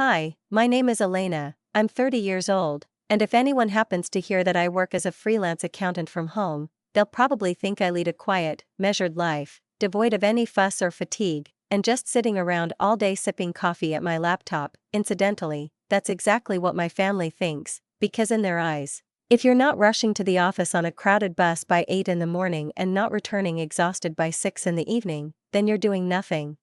Hi, my name is Elena, I'm 30 years old, and if anyone happens to hear that I work as a freelance accountant from home, they'll probably think I lead a quiet, measured life, devoid of any fuss or fatigue, and just sitting around all day sipping coffee at my laptop. Incidentally, that's exactly what my family thinks, because in their eyes, if you're not rushing to the office on a crowded bus by 8 in the morning and not returning exhausted by 6 in the evening, then you're doing nothing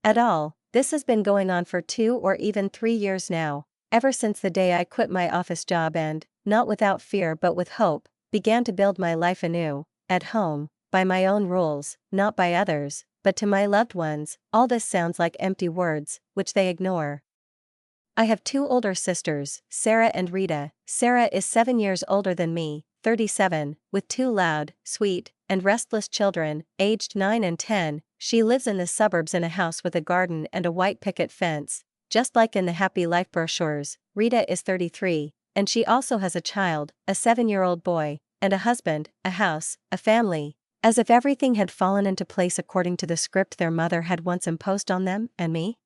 at all. This has been going on for 2 or even 3 years now, ever since the day I quit my office job and, not without fear but with hope, began to build my life anew, at home, by my own rules, not by others, but to my loved ones. All this sounds like empty words, which they ignore. I have 2 older sisters, Sarah and Rita. Sarah is 7 years older than me, 37, with 2 loud, sweet, and restless children, aged 9 and 10. She lives in the suburbs in a house with a garden and a white picket fence, just like in the Happy Life brochures. Rita is 33, and she also has a child, a 7-year-old boy, and a husband, a house, a family, as if everything had fallen into place according to the script their mother had once imposed on them and me.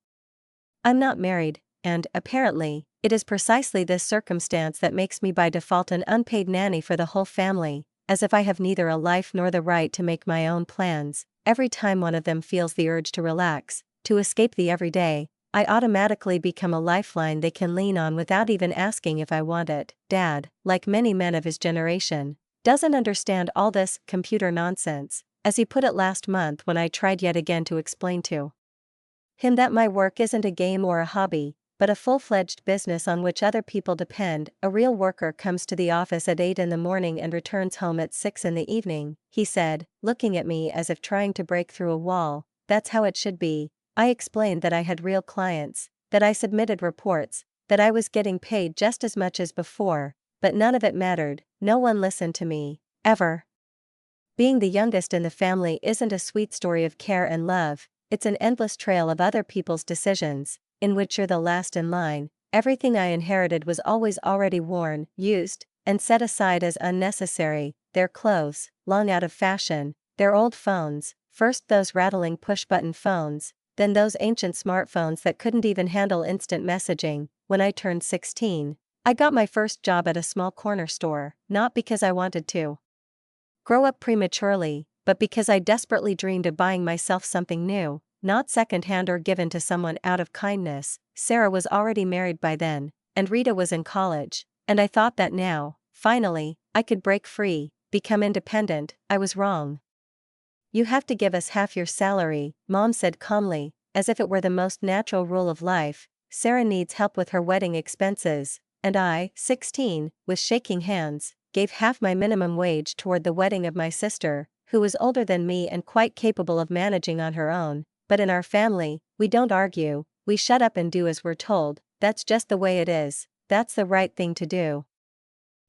I'm not married, and, apparently, it is precisely this circumstance that makes me by default an unpaid nanny for the whole family, as if I have neither a life nor the right to make my own plans. Every time one of them feels the urge to relax, to escape the everyday, I automatically become a lifeline they can lean on without even asking if I want it. Dad, like many men of his generation, doesn't understand all this computer nonsense, as he put it last month when I tried yet again to explain to him that my work isn't a game or a hobby, but a full-fledged business on which other people depend. A real worker comes to the office at 8 in the morning and returns home at 6 in the evening, he said, looking at me as if trying to break through a wall. That's how it should be. I explained that I had real clients, that I submitted reports, that I was getting paid just as much as before, but none of it mattered. No one listened to me, ever. Being the youngest in the family isn't a sweet story of care and love, it's an endless trail of other people's decisions, in which you're the last in line. Everything I inherited was always already worn, used, and set aside as unnecessary. Their clothes, long out of fashion, their old phones, first those rattling push-button phones, then those ancient smartphones that couldn't even handle instant messaging. When I turned 16, I got my first job at a small corner store, not because I wanted to grow up prematurely, but because I desperately dreamed of buying myself something new, not second-hand or given to someone out of kindness. Sarah was already married by then, and Rita was in college, and I thought that now, finally, I could break free, become independent. I was wrong. You have to give us half your salary, Mom said calmly, as if it were the most natural rule of life. Sarah needs help with her wedding expenses, and I, 16, with shaking hands, gave half my minimum wage toward the wedding of my sister, who was older than me and quite capable of managing on her own. But in our family, we don't argue, we shut up and do as we're told. That's just the way it is, that's the right thing to do.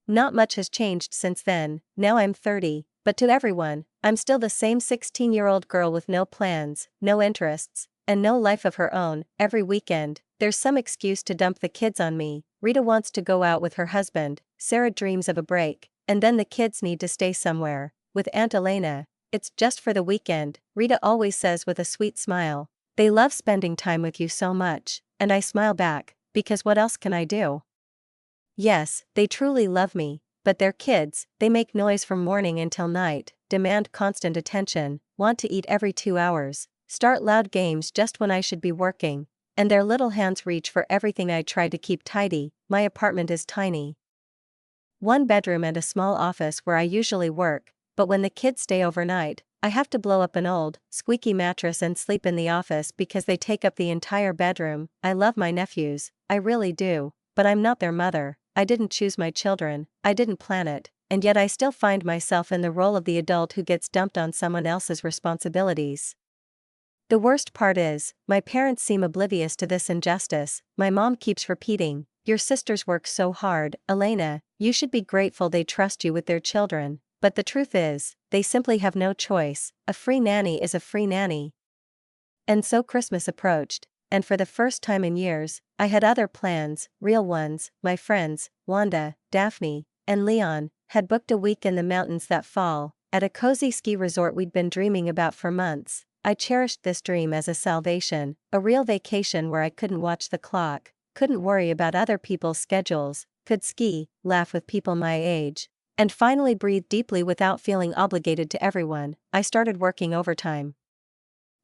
Not much has changed since then. Now I'm 30, but to everyone, I'm still the same 16-year-old girl with no plans, no interests, and no life of her own. Every weekend, there's some excuse to dump the kids on me. Rita wants to go out with her husband, Sarah dreams of a break, and then the kids need to stay somewhere. With Aunt Elena, it's just for the weekend, Rita always says with a sweet smile. They love spending time with you so much, and I smile back, because what else can I do? Yes, they truly love me, but they're kids, they make noise from morning until night, demand constant attention, want to eat every 2 hours, start loud games just when I should be working, and their little hands reach for everything I try to keep tidy. My apartment is tiny. 1 bedroom and a small office where I usually work, but when the kids stay overnight, I have to blow up an old, squeaky mattress and sleep in the office because they take up the entire bedroom. I love my nephews, I really do, but I'm not their mother. I didn't choose my children, I didn't plan it, and yet I still find myself in the role of the adult who gets dumped on someone else's responsibilities. The worst part is, my parents seem oblivious to this injustice. My mom keeps repeating, "Your sisters work so hard, Elena, you should be grateful they trust you with their children." But the truth is, they simply have no choice. A free nanny is a free nanny. And so Christmas approached, and for the first time in years, I had other plans, real ones. My friends, Wanda, Daphne, and Leon, had booked a week in the mountains that fall, at a cozy ski resort we'd been dreaming about for months. I cherished this dream as a salvation, a real vacation where I couldn't watch the clock, couldn't worry about other people's schedules, could ski, laugh with people my age, and finally breathe deeply without feeling obligated to everyone. I started working overtime.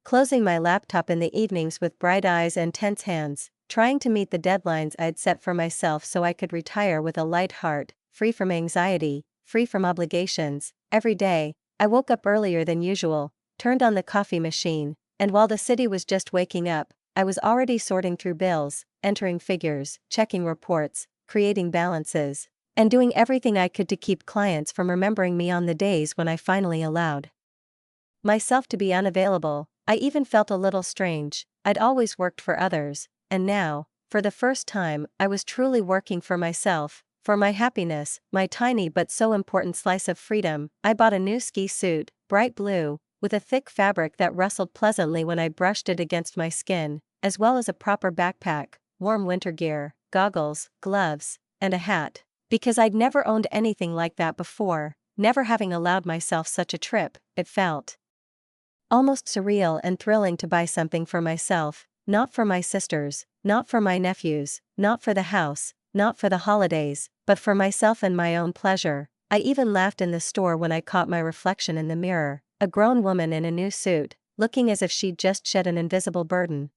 Closing my laptop in the evenings with bright eyes and tense hands, trying to meet the deadlines I'd set for myself so I could retire with a light heart, free from anxiety, free from obligations. Every day, I woke up earlier than usual, turned on the coffee machine, and while the city was just waking up, I was already sorting through bills, entering figures, checking reports, creating balances, and doing everything I could to keep clients from remembering me on the days when I finally allowed myself to be unavailable. I even felt a little strange. I'd always worked for others, and now, for the first time, I was truly working for myself, for my happiness, my tiny but so important slice of freedom. I bought a new ski suit, bright blue, with a thick fabric that rustled pleasantly when I brushed it against my skin, as well as a proper backpack, warm winter gear, goggles, gloves, and a hat, because I'd never owned anything like that before, never having allowed myself such a trip. It felt almost surreal and thrilling to buy something for myself, not for my sisters, not for my nephews, not for the house, not for the holidays, but for myself and my own pleasure. I even laughed in the store when I caught my reflection in the mirror, a grown woman in a new suit, looking as if she'd just shed an invisible burden.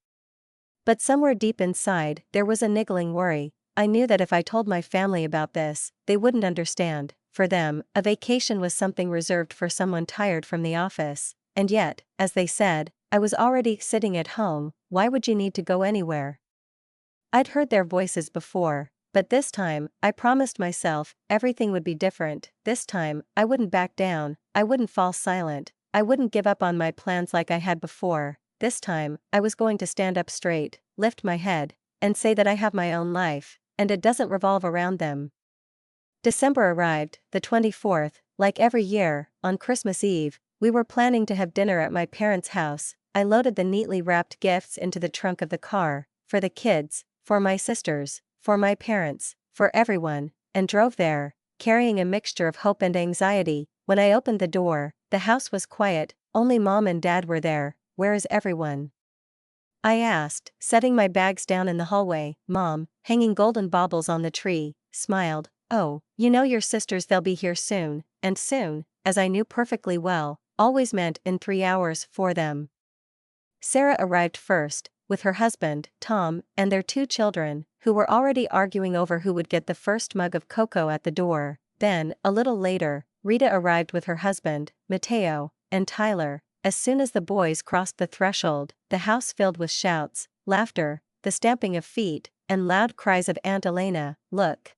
But somewhere deep inside, there was a niggling worry. I knew that if I told my family about this, they wouldn't understand. For them, a vacation was something reserved for someone tired from the office. And yet, as they said, I was already sitting at home. Why would you need to go anywhere? I'd heard their voices before, but this time, I promised myself, everything would be different. This time, I wouldn't back down, I wouldn't fall silent, I wouldn't give up on my plans like I had before. This time, I was going to stand up straight, lift my head, and say that I have my own life, and it doesn't revolve around them. December arrived, the 24th, like every year, on Christmas Eve. We were planning to have dinner at my parents' house. I loaded the neatly wrapped gifts into the trunk of the car, for the kids, for my sisters, for my parents, for everyone, and drove there, carrying a mixture of hope and anxiety. When I opened the door, the house was quiet, only Mom and Dad were there. Where is everyone? I asked, setting my bags down in the hallway. Mom, hanging golden baubles on the tree, smiled. Oh, you know your sisters, they'll be here soon, and soon, as I knew perfectly well, always meant in 3 hours for them. Sarah arrived first, with her husband, Tom, and their 2 children, who were already arguing over who would get the first mug of cocoa at the door. Then, a little later, Rita arrived with her husband, Mateo, and Tyler. As soon as the boys crossed the threshold, the house filled with shouts, laughter, the stamping of feet, and loud cries of Aunt Elena, look!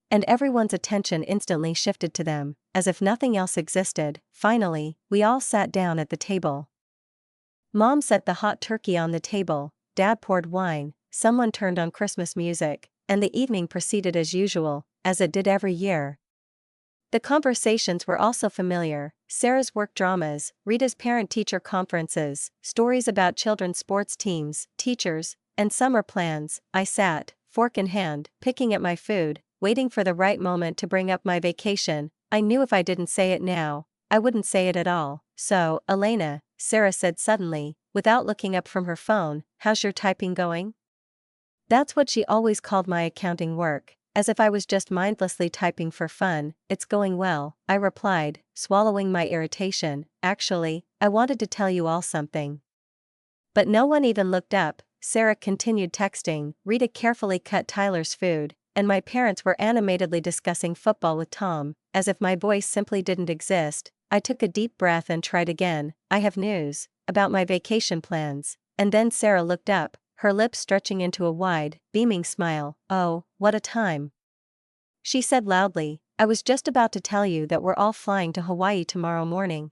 And everyone's attention instantly shifted to them, as if nothing else existed. Finally, we all sat down at the table. Mom set the hot turkey on the table, Dad poured wine, someone turned on Christmas music, and the evening proceeded as usual, as it did every year. The conversations were also familiar: Sarah's work dramas, Rita's parent-teacher conferences, stories about children's sports teams, teachers, and summer plans. I sat, fork in hand, picking at my food, waiting for the right moment to bring up my vacation. I knew if I didn't say it now, I wouldn't say it at all. So, Elena, Sarah said suddenly, without looking up from her phone, how's your typing going? That's what she always called my accounting work, as if I was just mindlessly typing for fun. It's going well, I replied, swallowing my irritation. Actually, I wanted to tell you all something. But no one even looked up. Sarah continued texting, Rita carefully cut Tyler's food, and my parents were animatedly discussing football with Tom, as if my voice simply didn't exist. I took a deep breath and tried again. I have news about my vacation plans. And then Sarah looked up, her lips stretching into a wide, beaming smile. Oh, what a time! She said loudly, I was just about to tell you that we're all flying to Hawaii tomorrow morning.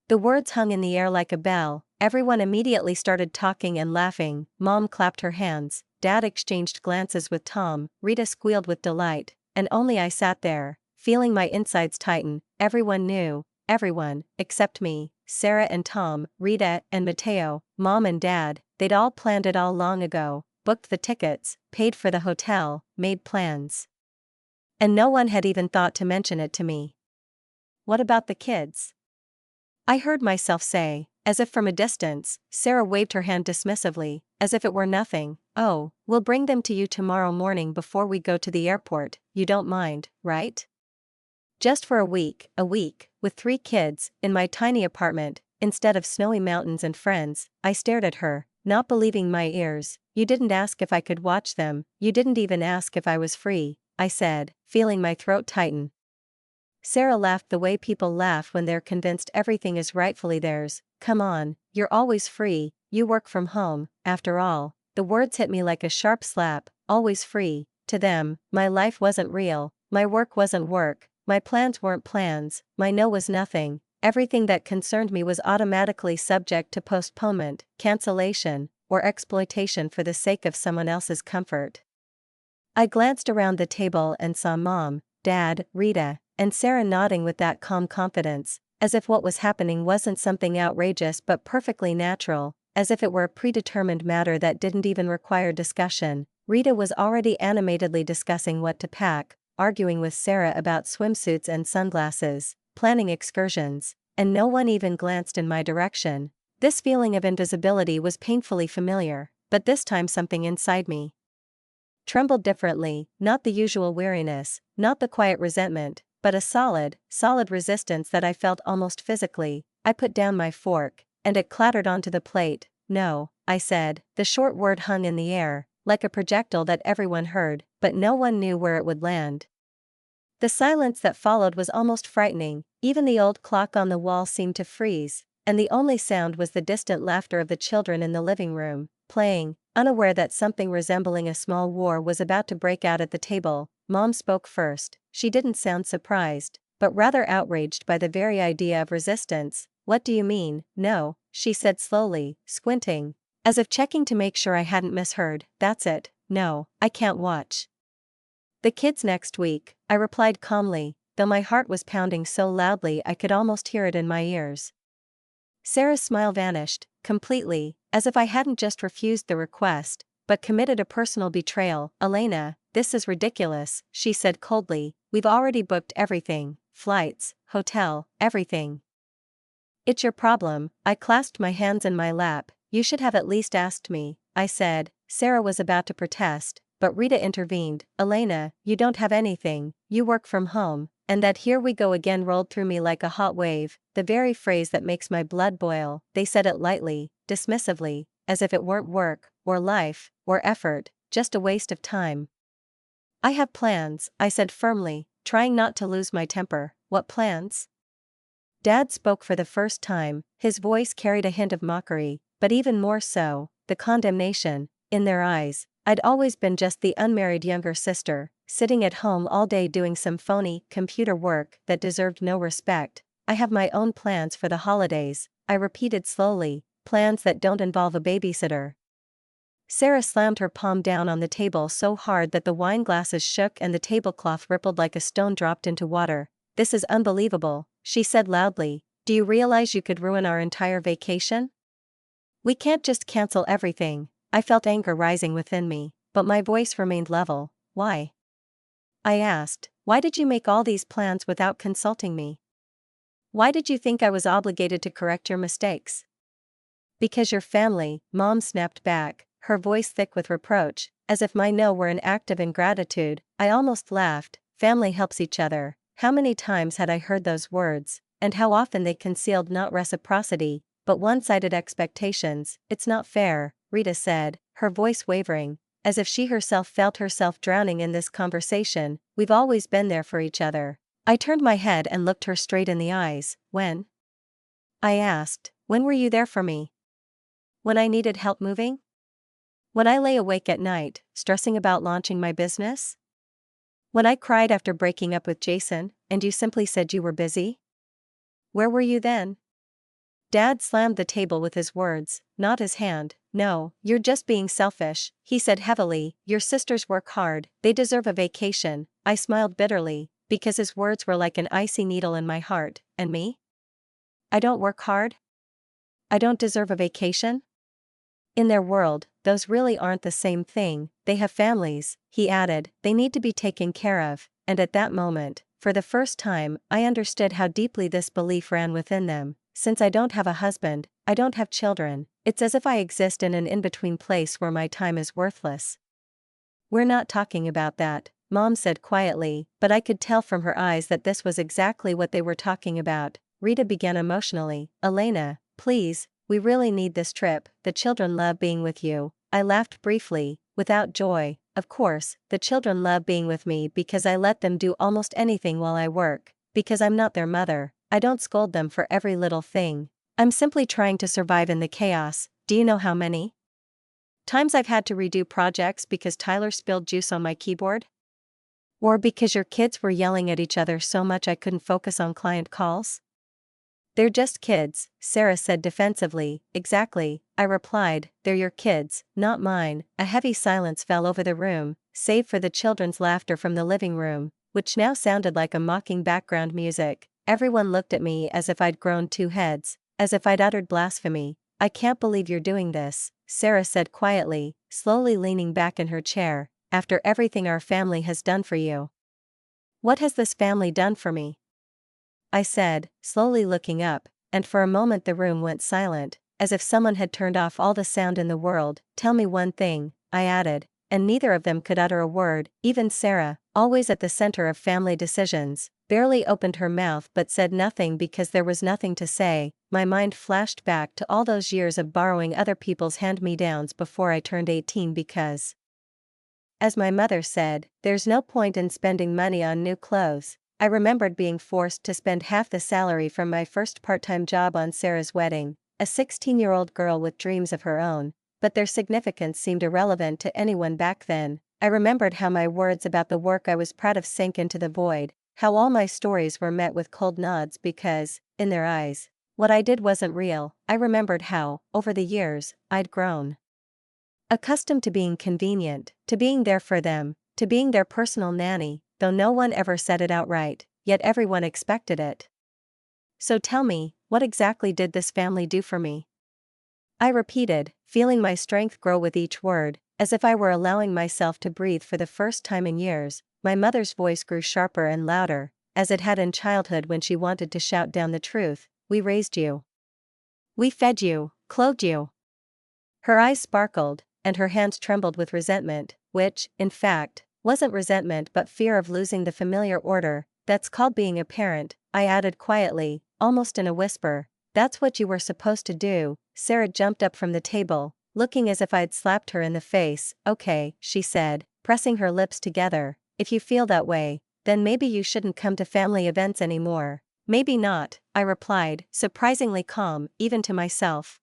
The words hung in the air like a bell. Everyone immediately started talking and laughing. Mom clapped her hands, Dad exchanged glances with Tom, Rita squealed with delight, and only I sat there, feeling my insides tighten. Everyone knew, everyone, except me, Sarah and Tom, Rita and Mateo, Mom and Dad. They'd all planned it all long ago, booked the tickets, paid for the hotel, made plans. And no one had even thought to mention it to me. What about the kids? I heard myself say, as if from a distance. Sarah waved her hand dismissively, as if it were nothing. "Oh, we'll bring them to you tomorrow morning before we go to the airport, you don't mind, right?" Just for a week, with 3 kids, in my tiny apartment, instead of snowy mountains and friends. I stared at her, not believing my ears. "You didn't ask if I could watch them, you didn't even ask if I was free," I said, feeling my throat tighten. Sarah laughed the way people laugh when they're convinced everything is rightfully theirs. "Come on, you're always free, you work from home, after all." The words hit me like a sharp slap. Always free. To them, my life wasn't real, my work wasn't work, my plans weren't plans, my no was nothing. Everything that concerned me was automatically subject to postponement, cancellation, or exploitation for the sake of someone else's comfort. I glanced around the table and saw Mom, Dad, Rita, and Sarah nodding with that calm confidence, as if what was happening wasn't something outrageous but perfectly natural, as if it were a predetermined matter that didn't even require discussion. Rita was already animatedly discussing what to pack, arguing with Sarah about swimsuits and sunglasses, planning excursions, and no one even glanced in my direction. This feeling of invisibility was painfully familiar, but this time something inside me trembled differently, not the usual weariness, not the quiet resentment, but a solid resistance that I felt almost physically. I put down my fork, and it clattered onto the plate. "No," I said. The short word hung in the air, like a projectile that everyone heard, but no one knew where it would land. The silence that followed was almost frightening. Even the old clock on the wall seemed to freeze, and the only sound was the distant laughter of the children in the living room, playing, unaware that something resembling a small war was about to break out at the table. Mom spoke first. She didn't sound surprised, but rather outraged by the very idea of resistance. "What do you mean, no?" she said slowly, squinting, as if checking to make sure I hadn't misheard. "That's it, no, I can't watch the kids next week," I replied calmly, though my heart was pounding so loudly I could almost hear it in my ears. Sarah's smile vanished, completely, as if I hadn't just refused the request, but committed a personal betrayal. "Elena, this is ridiculous," she said coldly. "We've already booked everything, flights, hotel, everything." "It's your problem." I clasped my hands in my lap. "You should have at least asked me," I said. Sarah was about to protest, but Rita intervened. "Elena, you don't have anything, you work from home," and that "here we go again" rolled through me like a hot wave, the very phrase that makes my blood boil. They said it lightly, dismissively, as if it weren't work, or life, or effort, just a waste of time. "I have plans," I said firmly, trying not to lose my temper. "What plans?" Dad spoke for the first time. His voice carried a hint of mockery, but even more so, the condemnation, in their eyes. I'd always been just the unmarried younger sister, sitting at home all day doing some phony computer work that deserved no respect. "I have my own plans for the holidays," I repeated slowly, "plans that don't involve a babysitter." Sarah slammed her palm down on the table so hard that the wine glasses shook and the tablecloth rippled like a stone dropped into water. "This is unbelievable," she said loudly. "Do you realize you could ruin our entire vacation? We can't just cancel everything." I felt anger rising within me, but my voice remained level. "Why?" I asked. "Why did you make all these plans without consulting me? Why did you think I was obligated to correct your mistakes?" "Because your family," Mom snapped back, her voice thick with reproach, as if my no were an act of ingratitude. I almost laughed. Family helps each other. How many times had I heard those words, and how often they concealed not reciprocity, but one-sided expectations. "It's not fair," Rita said, her voice wavering, as if she herself felt herself drowning in this conversation. "We've always been there for each other." I turned my head and looked her straight in the eyes. "When?" I asked. "When were you there for me? When I needed help moving? When I lay awake at night, stressing about launching my business? When I cried after breaking up with Jason, and you simply said you were busy? Where were you then?" Dad slammed the table with his words, not his hand. "No, you're just being selfish," he said heavily. "Your sisters work hard, they deserve a vacation." I smiled bitterly, because his words were like an icy needle in my heart. "And me? I don't work hard? I don't deserve a vacation?" "In their world, those really aren't the same thing. They have families," he added. "They need to be taken care of." And at that moment, for the first time, I understood how deeply this belief ran within them. since I don't have a husband, I don't have children, it's as if I exist in an in-between place where my time is worthless. We're not talking about that, Mom said quietly, but I could tell from her eyes that this was exactly what they were talking about. Rita began emotionally. Elena, please, we really need this trip, the children love being with you. I laughed briefly, without joy. Of course, the children love being with me because I let them do almost anything while I work, because I'm not their mother, I don't scold them for every little thing. I'm simply trying to survive in the chaos. Do you know how many times I've had to redo projects because Tyler spilled juice on my keyboard? Or because your kids were yelling at each other so much I couldn't focus on client calls? They're just kids, Sarah said defensively. Exactly, I replied, they're your kids, not mine. A heavy silence fell over the room, save for the children's laughter from the living room, which now sounded like a mocking background music. Everyone looked at me as if I'd grown two heads, as if I'd uttered blasphemy. I can't believe you're doing this, Sarah said quietly, slowly leaning back in her chair, after everything our family has done for you. What has this family done for me? I said, slowly looking up, and for a moment the room went silent, as if someone had turned off all the sound in the world. Tell me one thing, I added, and neither of them could utter a word. Even Sarah, always at the center of family decisions, barely opened her mouth but said nothing because there was nothing to say. My mind flashed back to all those years of borrowing other people's hand-me-downs before I turned 18 because, as my mother said, there's no point in spending money on new clothes. I remembered being forced to spend half the salary from my first part-time job on Sarah's wedding, a 16-year-old girl with dreams of her own, but their significance seemed irrelevant to anyone back then. I remembered how my words about the work I was proud of sank into the void, how all my stories were met with cold nods because, in their eyes, what I did wasn't real. I remembered how, over the years, I'd grown accustomed to being convenient, to being there for them, to being their personal nanny, though no one ever said it outright, yet everyone expected it. So tell me, what exactly did this family do for me? I repeated, feeling my strength grow with each word, as if I were allowing myself to breathe for the first time in years. My mother's voice grew sharper and louder, as it had in childhood when she wanted to shout down the truth. We raised you. We fed you, clothed you. Her eyes sparkled, and her hands trembled with resentment, which, in fact, wasn't resentment but fear of losing the familiar order that's called being a parent. I added quietly, almost in a whisper, that's what you were supposed to do. Sarah jumped up from the table, looking as if I'd slapped her in the face. Okay, she said, pressing her lips together, if you feel that way, then maybe you shouldn't come to family events anymore. Maybe not, I replied, surprisingly calm, even to myself.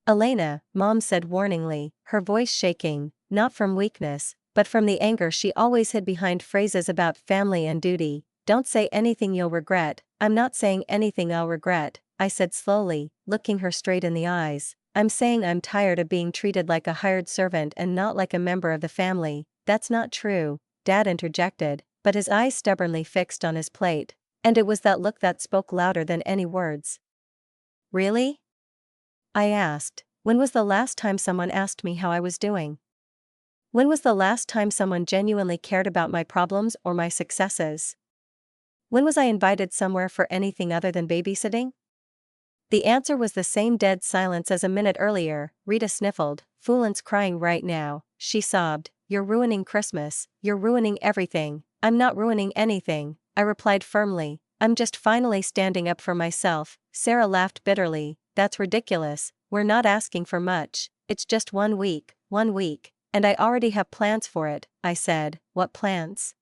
Elena, Mom said warningly, her voice shaking, not from weakness, but from the anger she always hid behind phrases about family and duty. Don't say anything you'll regret. I'm not saying anything I'll regret, I said slowly, looking her straight in the eyes. I'm saying I'm tired of being treated like a hired servant and not like a member of the family. That's not true, Dad interjected, but his eyes stubbornly fixed on his plate, and it was that look that spoke louder than any words. Really? I asked, when was the last time someone asked me how I was doing? When was the last time someone genuinely cared about my problems or my successes? When was I invited somewhere for anything other than babysitting? The answer was the same dead silence as a minute earlier. Rita sniffled. Foolin's crying right now, she sobbed. You're ruining Christmas, you're ruining everything. I'm not ruining anything, I replied firmly. I'm just finally standing up for myself. Sarah laughed bitterly. That's ridiculous, we're not asking for much, it's just 1 week, and I already have plans for it, I said. What plans?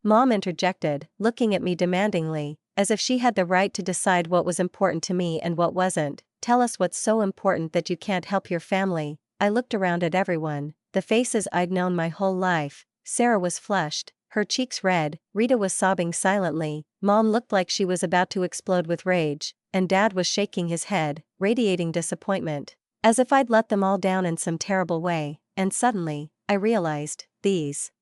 Mom interjected, looking at me demandingly, as if she had the right to decide what was important to me and what wasn't. Tell us what's so important that you can't help your family. I looked around at everyone, the faces I'd known my whole life. Sarah was flushed, her cheeks red, Rita was sobbing silently, Mom looked like she was about to explode with rage, and Dad was shaking his head, radiating disappointment, as if I'd let them all down in some terrible way. And suddenly, I realized, these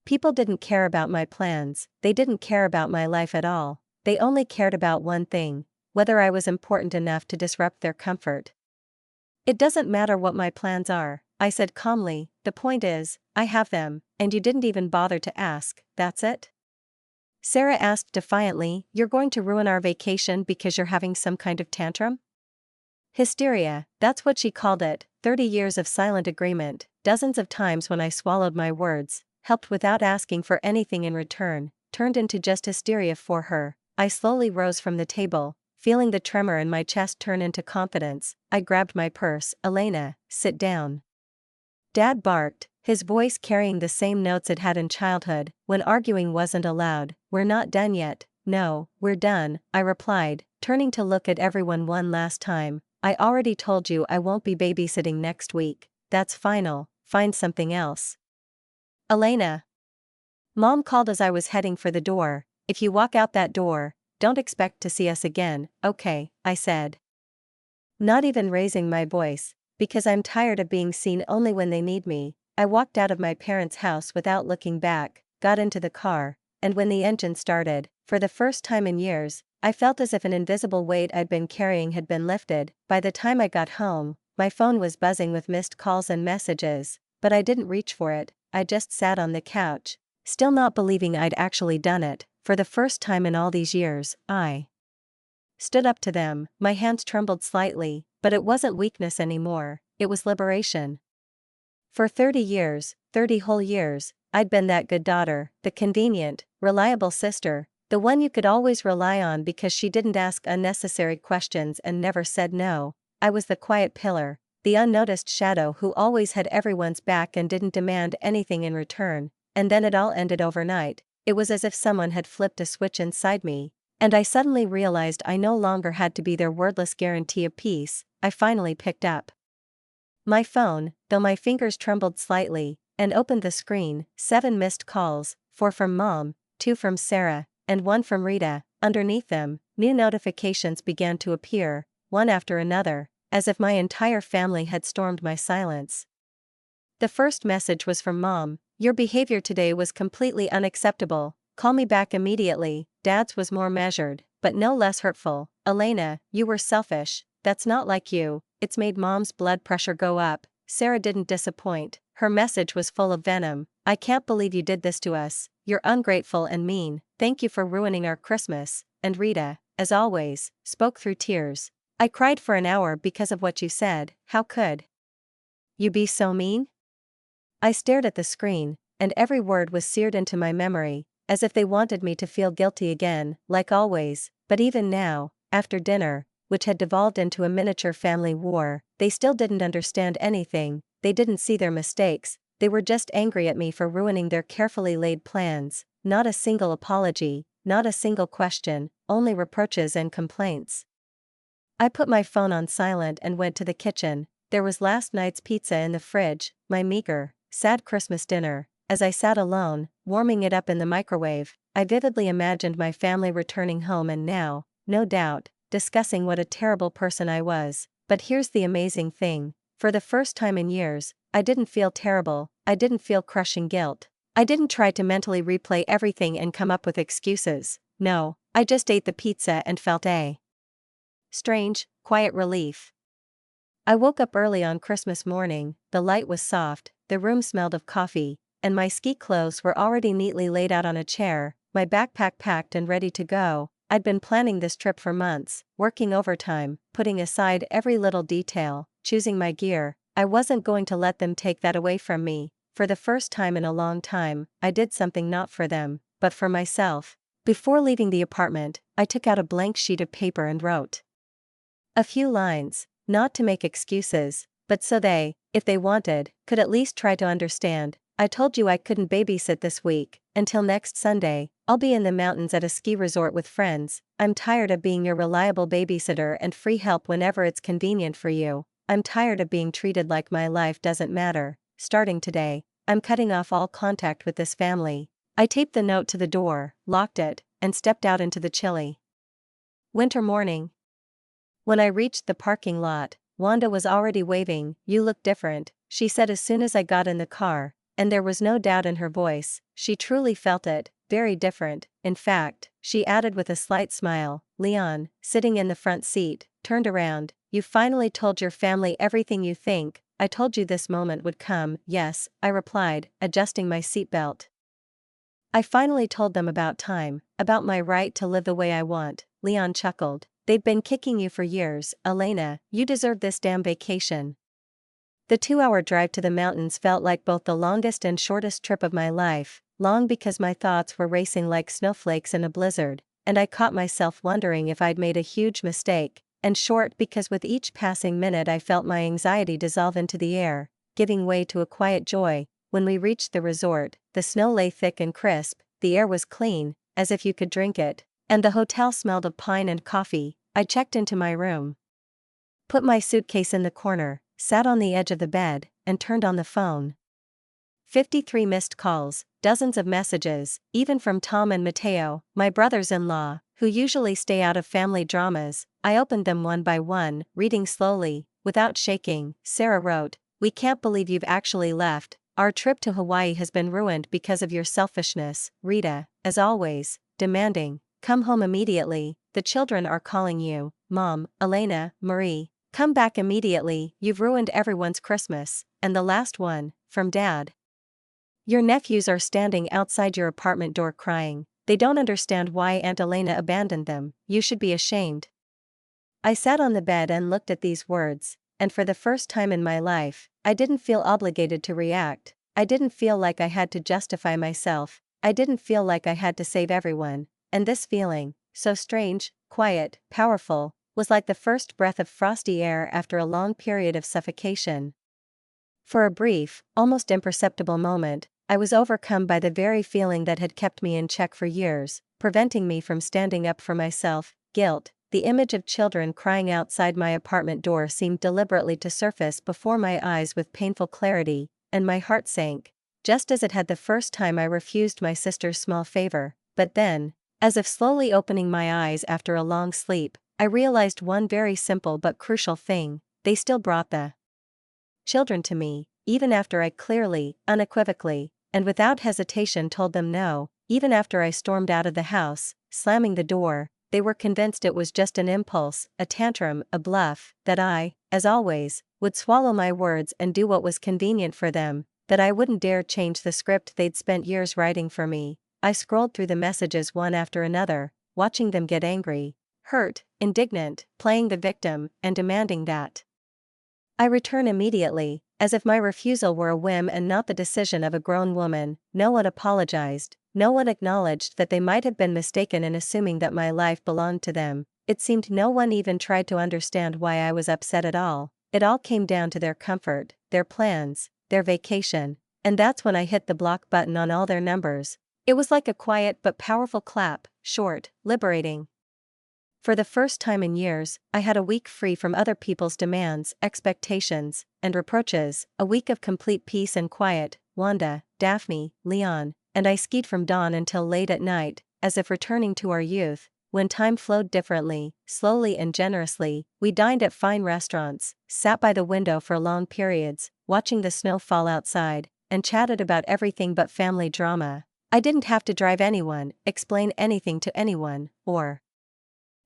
people didn't care about my plans, they didn't care about my life at all, they only cared about one thing, whether I was important enough to disrupt their comfort. It doesn't matter what my plans are, I said calmly, the point is, I have them, and you didn't even bother to ask, that's it? Sarah asked defiantly. You're going to ruin our vacation because you're having some kind of tantrum? Hysteria, that's what she called it. 30 years of silent agreement, dozens of times when I swallowed my words, helped without asking for anything in return, turned into just hysteria for her. I slowly rose from the table, feeling the tremor in my chest turn into confidence. I grabbed my purse. Elena, sit down. Dad barked, his voice carrying the same notes it had in childhood, when arguing wasn't allowed. We're not done yet. No, we're done, I replied, turning to look at everyone one last time. I already told you I won't be babysitting next week. That's final, find something else. Elena. Mom called as I was heading for the door. If you walk out that door, don't expect to see us again, okay, I said. Not even raising my voice, because I'm tired of being seen only when they need me. I walked out of my parents' house without looking back, got into the car, and when the engine started, for the first time in years, I felt as if an invisible weight I'd been carrying had been lifted. By the time I got home, my phone was buzzing with missed calls and messages, but I didn't reach for it. I just sat on the couch, still not believing I'd actually done it. For the first time in all these years, I stood up to them. My hands trembled slightly, but it wasn't weakness anymore, it was liberation. For 30 years, 30 whole years, I'd been that good daughter, the convenient, reliable sister, the one you could always rely on because she didn't ask unnecessary questions and never said no. I was the quiet pillar, the unnoticed shadow who always had everyone's back and didn't demand anything in return. And then it all ended overnight. It was as if someone had flipped a switch inside me, and I suddenly realized I no longer had to be their wordless guarantee of peace. I finally picked up my phone, though my fingers trembled slightly, and opened the screen. 7 missed calls, 4 from Mom, 2 from Sarah, and 1 from Rita. Underneath them, new notifications began to appear, one after another, as if my entire family had stormed my silence. The first message was from Mom. Your behavior today was completely unacceptable. Call me back immediately. Dad's was more measured, but no less hurtful. Elena, you were selfish. That's not like you. It's made Mom's blood pressure go up. Sarah didn't disappoint. Her message was full of venom. I can't believe you did this to us. You're ungrateful and mean. Thank you for ruining our Christmas. And Rita, as always, spoke through tears. I cried for an hour because of what you said. How could you be so mean? I stared at the screen, and every word was seared into my memory, as if they wanted me to feel guilty again, like always. But even now, after dinner, which had devolved into a miniature family war, they still didn't understand anything. They didn't see their mistakes. They were just angry at me for ruining their carefully laid plans. Not a single apology, not a single question, only reproaches and complaints. I put my phone on silent and went to the kitchen. There was last night's pizza in the fridge, my meager, sad Christmas dinner. As I sat alone, warming it up in the microwave, I vividly imagined my family returning home and now, no doubt, discussing what a terrible person I was. But here's the amazing thing. For the first time in years, I didn't feel terrible. I didn't feel crushing guilt. I didn't try to mentally replay everything and come up with excuses. No, I just ate the pizza and felt a strange, quiet relief. I woke up early on Christmas morning. The light was soft, the room smelled of coffee, and my ski clothes were already neatly laid out on a chair, my backpack packed and ready to go. I'd been planning this trip for months, working overtime, putting aside every little detail, choosing my gear. I wasn't going to let them take that away from me. For the first time in a long time, I did something not for them, but for myself. Before leaving the apartment, I took out a blank sheet of paper and wrote a few lines, not to make excuses, but so they, if they wanted, could at least try to understand. I told you I couldn't babysit this week. Until next Sunday, I'll be in the mountains at a ski resort with friends. I'm tired of being your reliable babysitter and free help whenever it's convenient for you. I'm tired of being treated like my life doesn't matter. Starting today, I'm cutting off all contact with this family. I taped the note to the door, locked it, and stepped out into the chilly winter morning. When I reached the parking lot, Wanda was already waving. You look different, she said as soon as I got in the car, and there was no doubt in her voice. She truly felt it, very different. In fact, she added with a slight smile, Leon, sitting in the front seat, turned around. You finally told your family everything you think. I told you this moment would come. Yes, I replied, adjusting my seatbelt. I finally told them about time, about my right to live the way I want, Leon chuckled. They've been kicking you for years, Elena, you deserve this damn vacation. The 2-hour drive to the mountains felt like both the longest and shortest trip of my life, long because my thoughts were racing like snowflakes in a blizzard, and I caught myself wondering if I'd made a huge mistake, and short because with each passing minute I felt my anxiety dissolve into the air, giving way to a quiet joy. When we reached the resort, the snow lay thick and crisp, the air was clean, as if you could drink it, and the hotel smelled of pine and coffee. I checked into my room, put my suitcase in the corner, sat on the edge of the bed, and turned on the phone. 53 missed calls, dozens of messages, even from Tom and Mateo, my brothers-in-law, who usually stay out of family dramas. I opened them one by one, reading slowly, without shaking. Sarah wrote, "We can't believe you've actually left. Our trip to Hawaii has been ruined because of your selfishness." Rita, as always, demanding, "Come home immediately, the children are calling you." Mom, Elena, Marie, "Come back immediately, you've ruined everyone's Christmas." And the last one, from Dad, "Your nephews are standing outside your apartment door crying. They don't understand why Aunt Elena abandoned them. You should be ashamed." I sat on the bed and looked at these words, and for the first time in my life, I didn't feel obligated to react. I didn't feel like I had to justify myself. I didn't feel like I had to save everyone. And this feeling, so strange, quiet, powerful, was like the first breath of frosty air after a long period of suffocation. For a brief, almost imperceptible moment, I was overcome by the very feeling that had kept me in check for years, preventing me from standing up for myself: guilt. The image of children crying outside my apartment door seemed deliberately to surface before my eyes with painful clarity, and my heart sank, just as it had the first time I refused my sister's small favor. But then, as if slowly opening my eyes after a long sleep, I realized one very simple but crucial thing: they still brought the children to me, even after I clearly, unequivocally, and without hesitation told them no. Even after I stormed out of the house, slamming the door, they were convinced it was just an impulse, a tantrum, a bluff, that I, as always, would swallow my words and do what was convenient for them, that I wouldn't dare change the script they'd spent years writing for me. I scrolled through the messages one after another, watching them get angry, hurt, indignant, playing the victim, and demanding that I return immediately, as if my refusal were a whim and not the decision of a grown woman. No one apologized. No one acknowledged that they might have been mistaken in assuming that my life belonged to them. It seemed no one even tried to understand why I was upset at all. It all came down to their comfort, their plans, their vacation. And that's when I hit the block button on all their numbers. It was like a quiet but powerful clap, short, liberating. For the first time in years, I had a week free from other people's demands, expectations, and reproaches, a week of complete peace and quiet. Wanda, Daphne, Leon, and I skied from dawn until late at night, as if returning to our youth, when time flowed differently, slowly and generously. We dined at fine restaurants, sat by the window for long periods, watching the snow fall outside, and chatted about everything but family drama. I didn't have to drive anyone, explain anything to anyone, or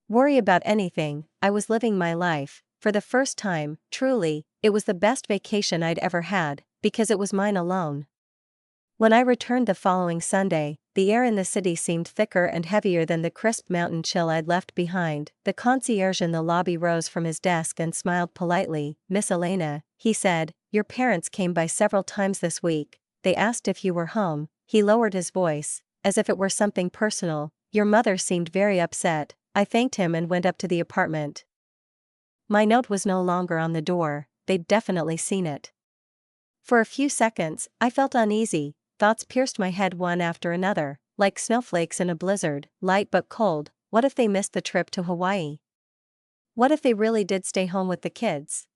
worry about anything. I was living my life. For the first time, truly, it was the best vacation I'd ever had, because it was mine alone. When I returned the following Sunday, the air in the city seemed thicker and heavier than the crisp mountain chill I'd left behind. The concierge in the lobby rose from his desk and smiled politely. "Miss Elena," he said, "your parents came by several times this week. They asked if you were home." He lowered his voice, as if it were something personal. "Your mother seemed very upset." I thanked him and went up to the apartment. My note was no longer on the door. They'd definitely seen it. For a few seconds, I felt uneasy. Thoughts pierced my head one after another, like snowflakes in a blizzard, light but cold. What if they missed the trip to Hawaii? What if they really did stay home with the kids?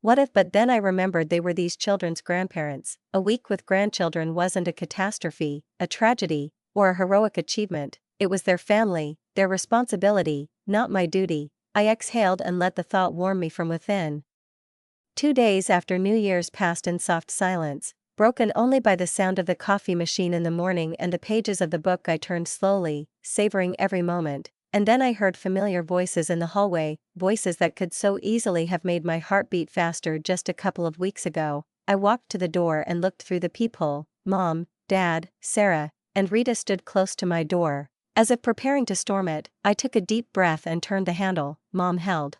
What if? But then I remembered they were these children's grandparents. A week with grandchildren wasn't a catastrophe, a tragedy, or a heroic achievement. It was their family, their responsibility, not my duty. I exhaled and let the thought warm me from within. 2 days after New Year's passed in soft silence, broken only by the sound of the coffee machine in the morning and the pages of the book I turned slowly, savoring every moment, and then I heard familiar voices in the hallway, voices that could so easily have made my heart beat faster just a couple of weeks ago. I walked to the door and looked through the peephole. "Mom, Dad, Sarah, and Rita stood close to my door. As if preparing to storm it, I took a deep breath and turned the handle. Mom held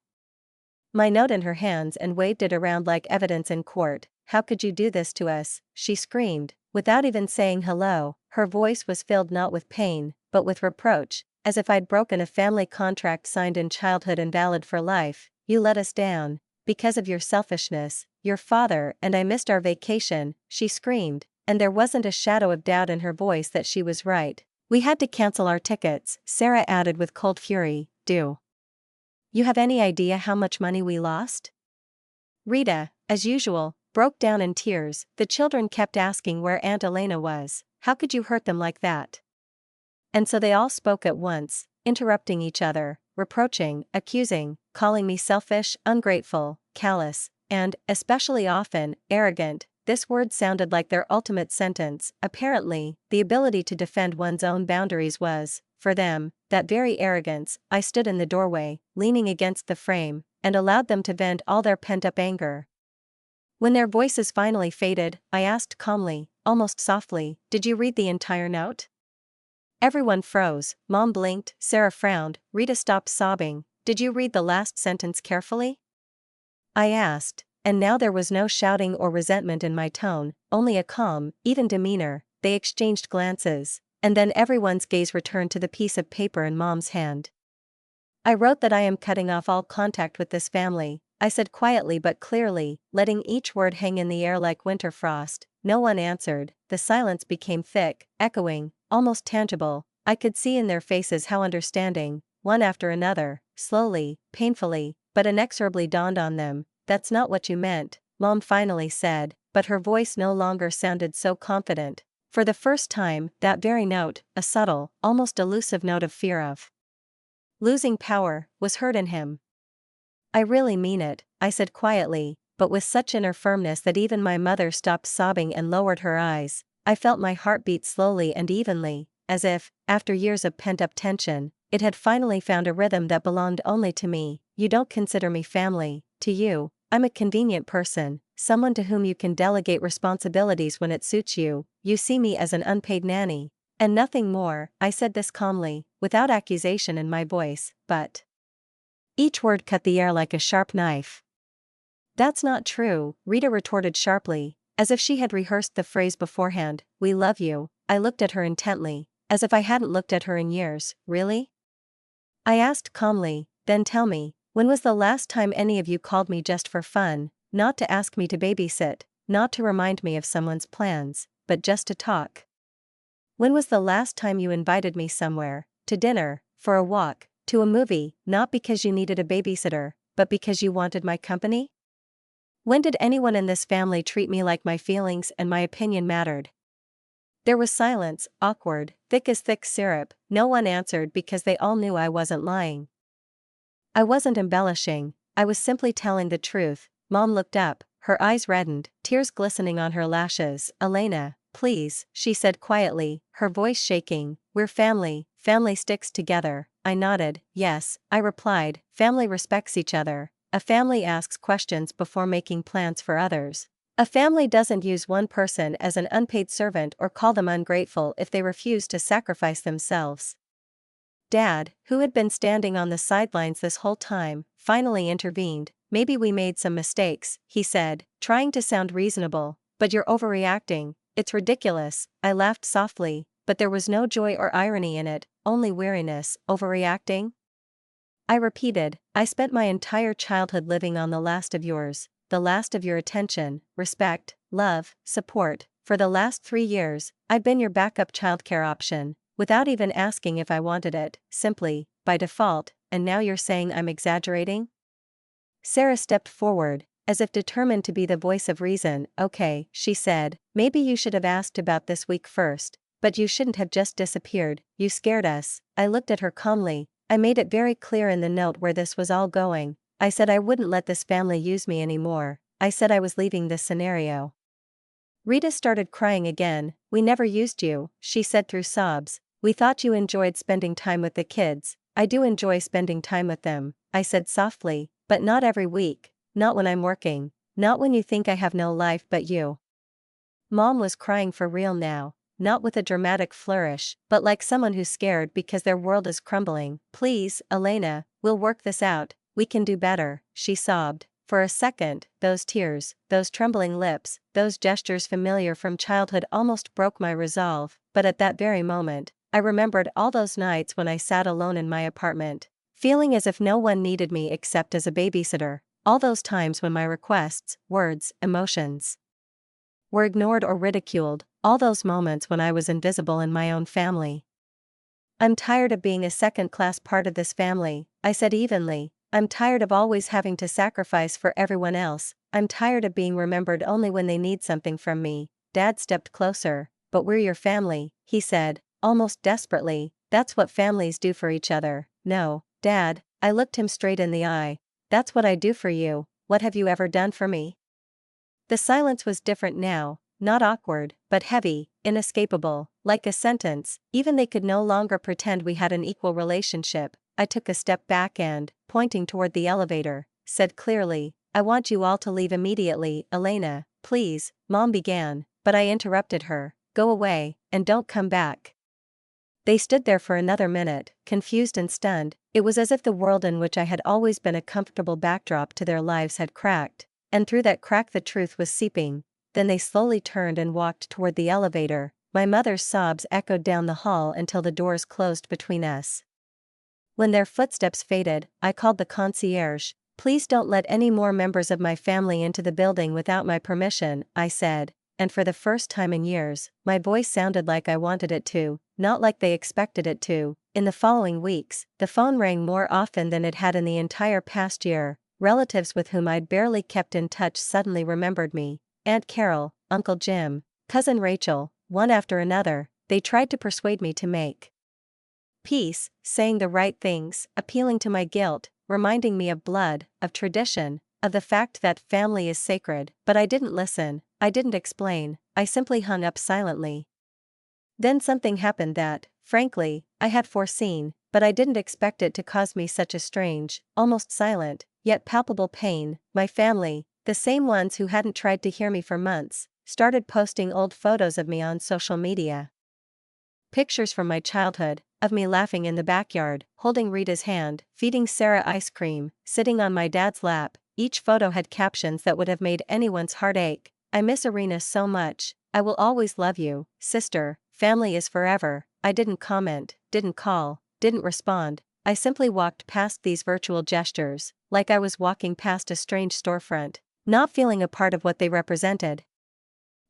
my note in her hands and waved it around like evidence in court. "How could you do this to us?" she screamed. Without even saying hello, her voice was filled not with pain, but with reproach, as if I'd broken a family contract signed in childhood and valid for life. "You let us down. Because of your selfishness, your father and I missed our vacation," she screamed, and there wasn't a shadow of doubt in her voice that she was right. "We had to cancel our tickets," Sarah added with cold fury. "Do you have any idea how much money we lost?" Rita, as usual, broke down in tears. "The children kept asking where Aunt Elena was. How could you hurt them like that?" And so they all spoke at once, interrupting each other, reproaching, accusing, calling me selfish, ungrateful, callous, and, especially often, arrogant. This word sounded like their ultimate sentence. Apparently, the ability to defend one's own boundaries was, for them, that very arrogance. I stood in the doorway, leaning against the frame, and allowed them to vent all their pent-up anger. When their voices finally faded, I asked calmly, almost softly, "Did you read the entire note?" Everyone froze. Mom blinked, Sarah frowned, Rita stopped sobbing. "Did you read the last sentence carefully?" I asked, and now there was no shouting or resentment in my tone, only a calm, even demeanor. They exchanged glances, and then everyone's gaze returned to the piece of paper in Mom's hand. "I wrote that I am cutting off all contact with this family," I said quietly but clearly, letting each word hang in the air like winter frost. No one answered. The silence became thick, echoing, almost tangible. I could see in their faces how understanding, one after another, slowly, painfully, but inexorably dawned on them. "That's not what you meant," Mom finally said, but her voice no longer sounded so confident. For the first time, that very note, a subtle, almost elusive note of fear of losing power, was heard in him. "I really mean it," I said quietly, but with such inner firmness that even my mother stopped sobbing and lowered her eyes. I felt my heart beat slowly and evenly, as if, after years of pent-up tension, it had finally found a rhythm that belonged only to me. "You don't consider me family. To you, I'm a convenient person, someone to whom you can delegate responsibilities when it suits you. You see me as an unpaid nanny. And nothing more." I said this calmly, without accusation in my voice, but each word cut the air like a sharp knife. "That's not true," Rita retorted sharply, as if she had rehearsed the phrase beforehand. "We love you." I looked at her intently, as if I hadn't looked at her in years. "Really?" I asked calmly. "Then tell me, when was the last time any of you called me just for fun, not to ask me to babysit, not to remind me of someone's plans, but just to talk? When was the last time you invited me somewhere, to dinner, for a walk, to a movie, not because you needed a babysitter, but because you wanted my company? When did anyone in this family treat me like my feelings and my opinion mattered?" There was silence, awkward, thick as thick syrup. No one answered because they all knew I wasn't lying. I wasn't embellishing, I was simply telling the truth. Mom looked up, her eyes reddened, tears glistening on her lashes. "Elena, please," she said quietly, her voice shaking. "We're family, family sticks together." I nodded. "Yes," I replied, "family respects each other. A family asks questions before making plans for others. A family doesn't use one person as an unpaid servant or call them ungrateful if they refuse to sacrifice themselves." Dad, who had been standing on the sidelines this whole time, finally intervened. "Maybe we made some mistakes," he said, trying to sound reasonable, "but you're overreacting. It's ridiculous." I laughed softly, but there was no joy or irony in it, only weariness. "Overreacting?" I repeated. "I spent my entire childhood living on the last of yours, the last of your attention, respect, love, support. For the last 3 years, I've been your backup childcare option, without even asking if I wanted it, simply, by default, and now you're saying I'm exaggerating?" Sarah stepped forward, as if determined to be the voice of reason. "Okay," she said, "maybe you should have asked about this week first, but you shouldn't have just disappeared. You scared us." I looked at her calmly. "I made it very clear in the note where this was all going. I said I wouldn't let this family use me anymore. I said I was leaving this scenario." Rita started crying again. "We never used you," she said through sobs. "We thought you enjoyed spending time with the kids." "I do enjoy spending time with them," I said softly, "but not every week, not when I'm working, not when you think I have no life but you." Mom was crying for real now. not with a dramatic flourish, but like someone who's scared because their world is crumbling. "Please, Elena, we'll work this out, we can do better," she sobbed. For a second, those tears, those trembling lips, those gestures familiar from childhood almost broke my resolve, but at that very moment, I remembered all those nights when I sat alone in my apartment, feeling as if no one needed me except as a babysitter. All those times when my requests, words, emotions were ignored or ridiculed, all those moments when I was invisible in my own family. "I'm tired of being a second-class part of this family," I said evenly. "I'm tired of always having to sacrifice for everyone else. I'm tired of being remembered only when they need something from me." Dad stepped closer. "But we're your family," he said, almost desperately. "That's what families do for each other." "No, Dad," I looked him straight in the eye. "That's what I do for you. What have you ever done for me?" The silence was different now, not awkward, but heavy, inescapable, like a sentence. Even they could no longer pretend we had an equal relationship. I took a step back and, pointing toward the elevator, said clearly, "I want you all to leave immediately." "Elena, please," Mom began, but I interrupted her. "Go away, and don't come back." They stood there for another minute, confused and stunned. It was as if the world in which I had always been a comfortable backdrop to their lives had cracked, and through that crack the truth was seeping. Then they slowly turned and walked toward the elevator. My mother's sobs echoed down the hall until the doors closed between us. When their footsteps faded, I called the concierge. "Please don't let any more members of my family into the building without my permission," I said, and for the first time in years, my voice sounded like I wanted it to, not like they expected it to. In the following weeks, the phone rang more often than it had in the entire past year. Relatives with whom I'd barely kept in touch suddenly remembered me. Aunt Carol, Uncle Jim, Cousin Rachel, one after another, they tried to persuade me to make peace, saying the right things, appealing to my guilt, reminding me of blood, of tradition, of the fact that family is sacred. But I didn't listen, I didn't explain, I simply hung up silently. Then something happened that, frankly, I had foreseen, but I didn't expect it to cause me such a strange, almost silent, yet palpable pain. My family, the same ones who hadn't tried to hear me for months, started posting old photos of me on social media. Pictures from my childhood, of me laughing in the backyard, holding Rita's hand, feeding Sarah ice cream, sitting on my dad's lap. Each photo had captions that would have made anyone's heart ache. "I miss Irina so much. I will always love you, sister. Family is forever." I didn't comment, didn't call, didn't respond. I simply walked past these virtual gestures, like I was walking past a strange storefront, not feeling a part of what they represented.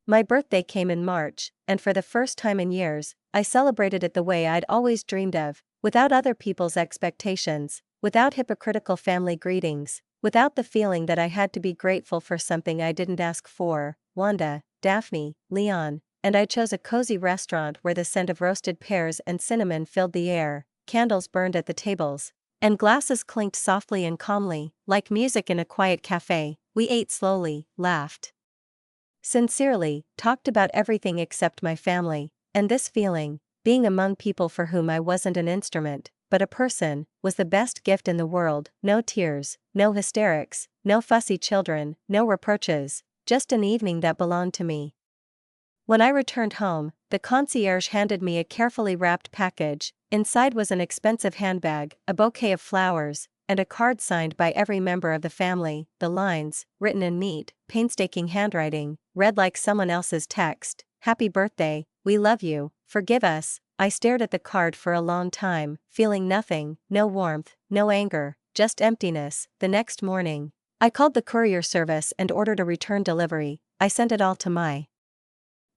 My birthday came in March, and for the first time in years, I celebrated it the way I'd always dreamed of, without other people's expectations, without hypocritical family greetings, without the feeling that I had to be grateful for something I didn't ask for. Wanda, Daphne, Leon, and I chose a cozy restaurant where the scent of roasted pears and cinnamon filled the air. Candles burned at the tables, and glasses clinked softly and calmly, like music in a quiet cafe. We ate slowly, laughed sincerely, talked about everything except my family, and this feeling, being among people for whom I wasn't an instrument, but a person, was the best gift in the world. No tears, no hysterics, no fussy children, no reproaches, just an evening that belonged to me. When I returned home, the concierge handed me a carefully wrapped package. Inside was an expensive handbag, a bouquet of flowers, and a card signed by every member of the family. The lines, written in neat, painstaking handwriting, read like someone else's text. "Happy birthday, we love you, forgive us." I stared at the card for a long time, feeling nothing, no warmth, no anger, just emptiness. The next morning, I called the courier service and ordered a return delivery. I sent it all to my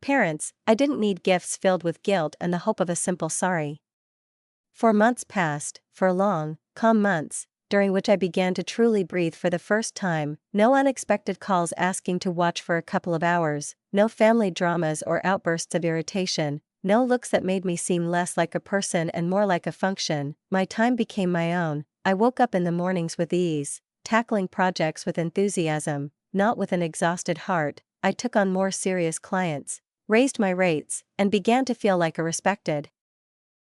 parents. I didn't need gifts filled with guilt and the hope of a simple sorry. 4 months passed, 4 long, calm months, during which I began to truly breathe for the first time. No unexpected calls asking to watch for a couple of hours, no family dramas or outbursts of irritation, no looks that made me seem less like a person and more like a function. My time became my own. I woke up in the mornings with ease, tackling projects with enthusiasm, not with an exhausted heart. I took on more serious clients, raised my rates, and began to feel like a respected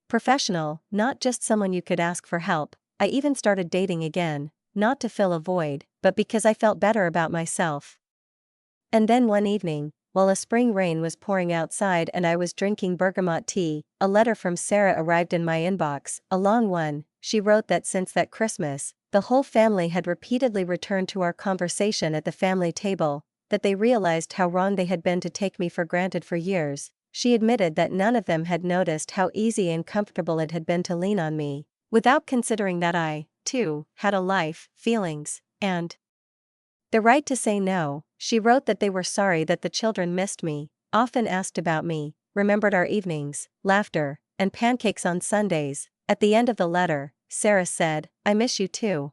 professional, not just someone you could ask for help. I even started dating again, not to fill a void, but because I felt better about myself. And then one evening, while a spring rain was pouring outside and I was drinking bergamot tea, a letter from Sarah arrived in my inbox, a long one. She wrote that since that Christmas, the whole family had repeatedly returned to our conversation at the family table, that they realized how wrong they had been to take me for granted for years. She admitted that none of them had noticed how easy and comfortable it had been to lean on me, without considering that I, too, had a life, feelings, and the right to say no. She wrote that they were sorry that the children missed me, often asked about me, remembered our evenings, laughter, and pancakes on Sundays. At the end of the letter, Sarah said, "I miss you too."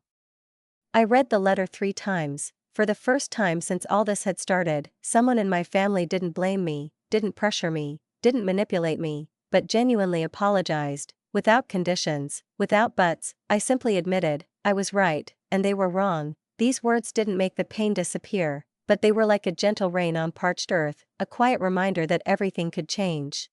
I read the letter 3 times. For the first time since all this had started, someone in my family didn't blame me, didn't pressure me, didn't manipulate me, but genuinely apologized, without conditions, without buts. I simply admitted, I was right, and they were wrong. These words didn't make the pain disappear, but they were like a gentle rain on parched earth, a quiet reminder that everything could change.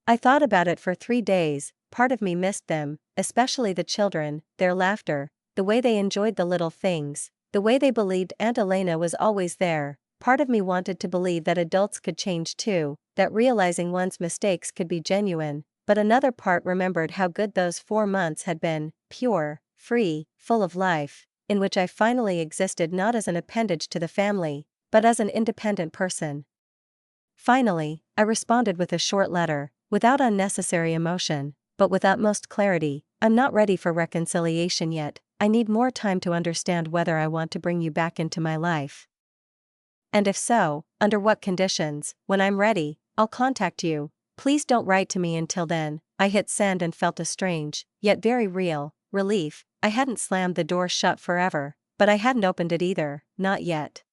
I thought about it for 3 days. Part of me missed them, especially the children, their laughter, the way they enjoyed the little things, the way they believed Aunt Elena was always there. Part of me wanted to believe that adults could change too, that realizing one's mistakes could be genuine, but another part remembered how good those 4 months had been, pure, free, full of life, in which I finally existed not as an appendage to the family, but as an independent person. Finally, I responded with a short letter, without unnecessary emotion, but with utmost clarity. I'm not ready for reconciliation yet. I need more time to understand whether I want to bring you back into my life. And if so, under what conditions. When I'm ready, I'll contact you. Please don't write to me until then. I hit send and felt a strange, yet very real, relief. I hadn't slammed the door shut forever, but I hadn't opened it either, not yet.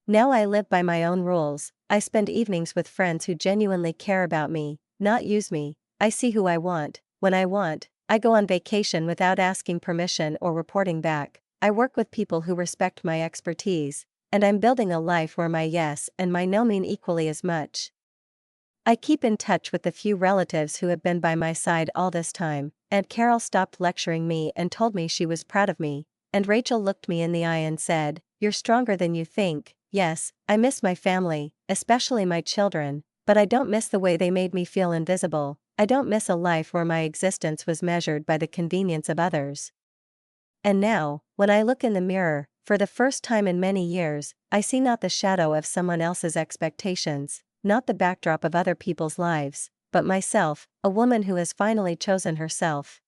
Now I live by my own rules. I spend evenings with friends who genuinely care about me, not use me. I see who I want, when I want. I go on vacation without asking permission or reporting back. I work with people who respect my expertise, and I'm building a life where my yes and my no mean equally as much. I keep in touch with the few relatives who have been by my side all this time. Aunt Carol stopped lecturing me and told me she was proud of me, and Rachel looked me in the eye and said, "You're stronger than you think." Yes, I miss my family, especially my children, but I don't miss the way they made me feel invisible. I don't miss a life where my existence was measured by the convenience of others. And now, when I look in the mirror, for the first time in many years, I see not the shadow of someone else's expectations, not the backdrop of other people's lives, but myself, a woman who has finally chosen herself.